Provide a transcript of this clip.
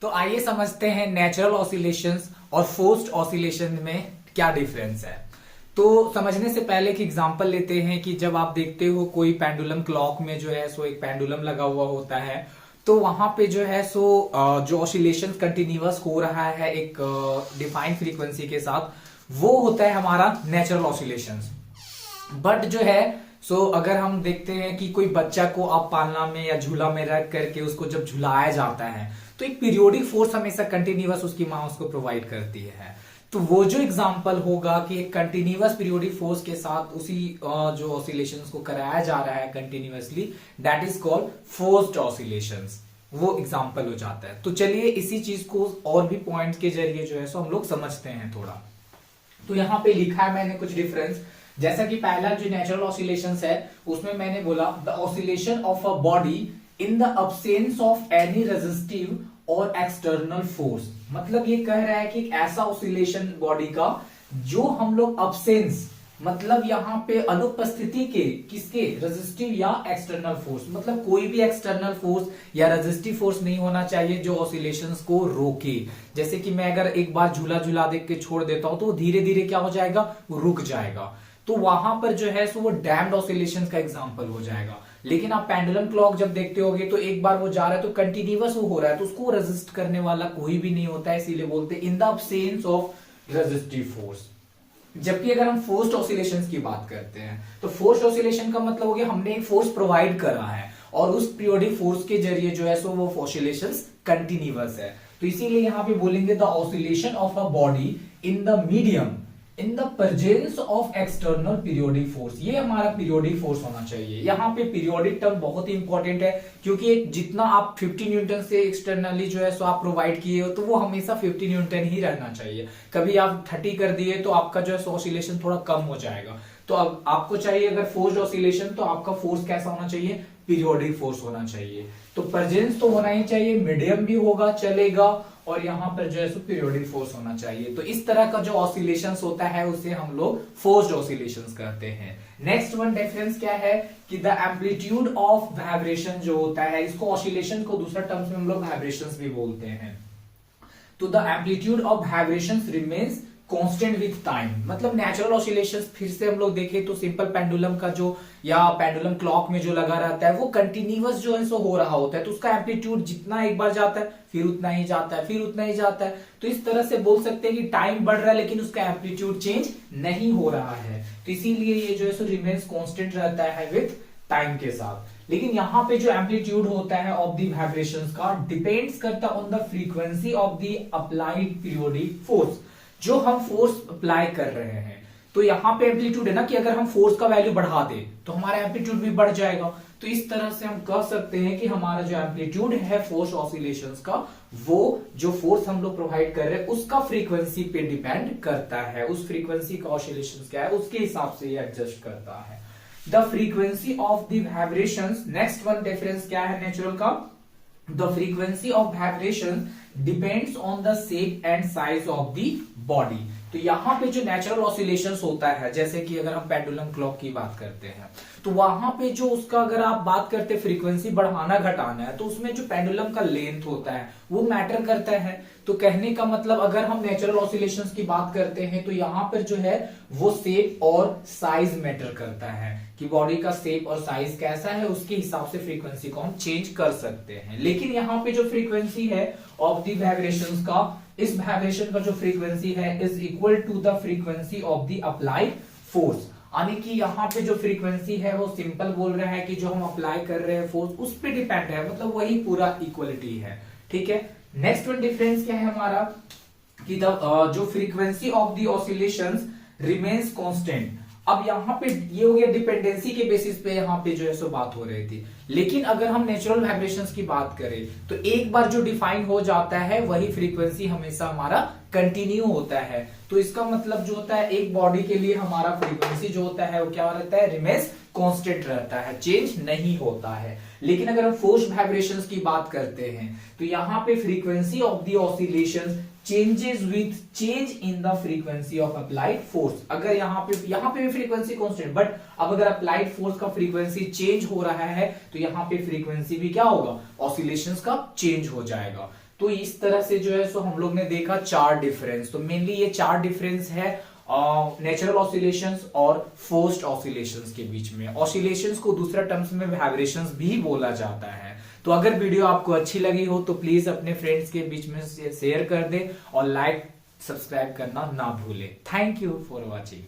तो आइए समझते हैं नेचुरल ऑसिलेशंस और फोर्स्ड ऑसिलेशन में क्या डिफरेंस है। तो समझने से पहले एक एग्जांपल लेते हैं कि जब आप देखते हो कोई पेंडुलम क्लॉक में जो है सो एक पेंडुलम लगा हुआ होता है, तो वहां पे जो है सो जो ऑसिलेशन कंटिन्यूअस हो रहा है एक डिफाइंड फ्रीक्वेंसी के साथ, वो होता है हमारा नेचुरल ऑसिलेशंस। बट जो है सो अगर हम देखते हैं कि कोई बच्चा को आप पालना में या झूला में रख करके उसको जब झुलाया जाता है, तो एक पीरियोडिक फोर्स हमेशा कंटिन्यूअस उसकी मां उसको प्रोवाइड करती है। तो वो जो एग्जांपल होगा कि एक कंटिन्यूअस पीरियोडिक फोर्स के साथ उसी जो ऑसिलेशंस को कराया जा रहा है continuously, that is called forced oscillations, वो एग्जांपल हो जाता है। तो चलिए इसी चीज को और भी पॉइंट्स के जरिए जो है सो हम लोग समझते हैं थोड़ा। तो यहां पे लिखा है मैंने कुछ डिफरेंस, जैसा कि पहला जो नेचुरल ऑसिलेशंस है उसमें मैंने बोला the oscillation of a body in the absence of any resistive और एक्सटर्नल फोर्स। मतलब ये कह रहा है कि एक ऐसा ऑसिलेशन बॉडी का जो हम लोग अब्सेंस, मतलब यहां पे अनुपस्थिति के किसके, रेजिस्टिव या एक्सटर्नल फोर्स, मतलब कोई भी एक्सटर्नल फोर्स या रेजिस्टिव फोर्स नहीं होना चाहिए जो ऑसिलेशंस को रोके। जैसे कि मैं अगर एक बार झूला झूला देख के छोड़ देता हूं तो धीरे धीरे क्या हो जाएगा, वो रुक जाएगा। तो वहां पर जो है सो वो डैम्ड ऑसिलेशंस का एग्जांपल हो जाएगा। लेकिन आप पेंडुलम क्लॉक जब देखते होगे तो एक बार वो जा रहा है तो कंटिन्यूअस वो हो रहा है, तो उसको रेजिस्ट करने वाला कोई भी नहीं होता है, इसीलिए बोलते हैं in the absence of resistive force. जबकि अगर हम फोर्स्ड ऑसिलेशंस की बात करते हैं तो फोर्स्ड ऑसिलेशन का मतलब हो गया हमने एक फोर्स प्रोवाइड करा है और उस पीरियोडिक फोर्स के जरिए जो है सो वो ऑसिलेशंस कंटिन्यूअस है। तो इसीलिए यहां पे बोलेंगे the oscillation of a body in the medium in the presence of external periodic force. ये हमारा पीरियोडिक फोर्स होना चाहिए। यहाँ पे पीरियोडिक टर्म बहुत ही इंपॉर्टेंट है, क्योंकि जितना आप 50 न्यूटन से एक्सटर्नली जो है सो आप प्रोवाइड किए हो तो वो हमेशा 50 न्यूटन ही रहना चाहिए। कभी आप 30 कर दिए तो आपका जो है सो ऑसिलेशन थोड़ा कम हो जाएगा। तो अब आपको चाहिए अगर फोर्स्ड ऑसिलेशन तो आपका फोर्स कैसा होना चाहिए, पीरियोडिक फोर्स होना चाहिए। तो प्रेजेंस तो होना ही चाहिए, मीडियम भी होगा चलेगा, और यहां पर जो है सो पीरियोडिक फोर्स होना चाहिए। तो इस तरह का जो ऑसिलेशंस होता है उसे हम लोग फोर्स्ड ऑसिलेशंस कहते हैं। नेक्स्ट वन डिफरेंस क्या है कि द एम्पलीट्यूड ऑफ वाइब्रेशन जो होता है, इसको ऑसिलेशन को दूसरा टर्म्स में हम लोग वाइब्रेशंस भी बोलते हैं। तो the amplitude of vibrations remains constant with time. मतलब नेचुरल ऑसिलेशंस फिर से हम लोग देखें तो सिंपल पेंडुलम का जो या पेंडुलम क्लॉक में जो लगा रहता है वो कंटिन्यूअस जो है सो हो रहा होता है, तो उसका एम्पलीट्यूड जितना एक बार जाता है फिर उतना ही जाता है, फिर उतना ही जाता है। तो इस तरह से बोल सकते हैं कि टाइम बढ़ रहा है लेकिन उसका एम्पलीट्यूड चेंज नहीं हो रहा है। तो इसीलिए ये जो है सो रिमेन्स कांस्टेंट रहता है विद टाइम के साथ। लेकिन यहाँ पे जो एम्पलीट्यूड होता है ऑफ द वाइब्रेशंस का डिपेंड्स करता है on the frequency of the applied periodic force, जो हम फोर्स अप्लाई कर रहे हैं। तो यहां पे एम्पलीट्यूड है ना कि अगर हम फोर्स का वैल्यू बढ़ा दें तो हमारा एम्पलीट्यूड भी बढ़ जाएगा। तो इस तरह से हम कह सकते हैं कि हमारा जो एम्पलीट्यूड है फोर्स ऑसिलेशंस का, वो जो फोर्स हम लोग प्रोवाइड कर रहे हैं उसका फ्रीक्वेंसी पे डिपेंड करता है। उस फ्रीक्वेंसी का ऑसिलेशंस क्या है उसके हिसाब से ये एडजस्ट करता है। The frequency of the vibrations, next one difference क्या है नेचुरल का, the frequency of vibration depends on the shape and size of the body. तो यहां पे जो नेचुरल ऑसिलेशंस होता है, जैसे कि अगर हम पेंडुलम क्लॉक की बात करते हैं तो वहां पे जो उसका अगर आप बात करते हैं फ्रीक्वेंसी बढ़ाना घटाना है, तो उसमें जो पेंडुलम का लेंथ होता है वो मैटर करता है। तो कहने का मतलब अगर हम नेचुरल ऑसिलेशंस की बात करते हैं तो यहां पर जो है वो शेप और साइज मैटर करता है कि बॉडी का शेप और साइज कैसा है, उसके हिसाब से फ्रीक्वेंसी को हम चेंज कर सकते हैं। लेकिन यहाँ पे जो फ्रीक्वेंसी है ऑफ द वाइब्रेशंस का, इस वाइब्रेशन का जो फ्रीक्वेंसी है is equal to the frequency of the applied force. यानी कि यहाँ पे जो फ्रीक्वेंसी है वो सिंपल बोल रहा है कि जो हम अप्लाई कर रहे हैं फोर्स उस पे डिपेंड है, मतलब वही पूरा इक्वलिटी है। ठीक है, नेक्स्ट वन डिफरेंस क्या है हमारा कि जो frequency of the oscillations remains constant. अब यहाँ पे ये हो गया डिपेंडेंसी के बेसिस पे यहाँ पे जो है सो बात हो रही थी। लेकिन अगर हम नेचुरल वाइब्रेशंस की बात करें तो एक बार जो डिफाइन हो जाता है वही फ्रीक्वेंसी हमेशा हमारा कंटिन्यू होता है। तो इसका मतलब जो होता है एक बॉडी के लिए हमारा फ्रीक्वेंसी जो होता है वो क्या रहता है, रिमेन्स कांस्टेंट रहता है, चेंज नहीं होता है। लेकिन अगर हम फोर्स्ड वाइब्रेशंस की बात करते हैं तो यहाँ पे frequency of the oscillations changes with change in the frequency of applied force. अगर यहाँ पे भी फ्रीक्वेंसी कांस्टेंट, बट अब अगर अप्लाइड फोर्स का फ्रीक्वेंसी चेंज हो रहा है तो यहाँ पे फ्रीक्वेंसी भी क्या होगा, ऑसिलेशंस का चेंज हो जाएगा। तो इस तरह से जो है सो हम लोग ने देखा चार डिफरेंस। तो मेनली ये चार डिफरेंस है नेचुरल ऑसिलेशंस और फोर्स्ड ऑसिलेशंस के बीच में। ऑसिलेशंस को दूसरा टर्म्स में वाइब्रेशंस भी बोला जाता है। तो अगर वीडियो आपको अच्छी लगी हो तो प्लीज अपने फ्रेंड्स के बीच में शेयर कर दे और लाइक सब्सक्राइब करना ना भूले। Thank you for watching.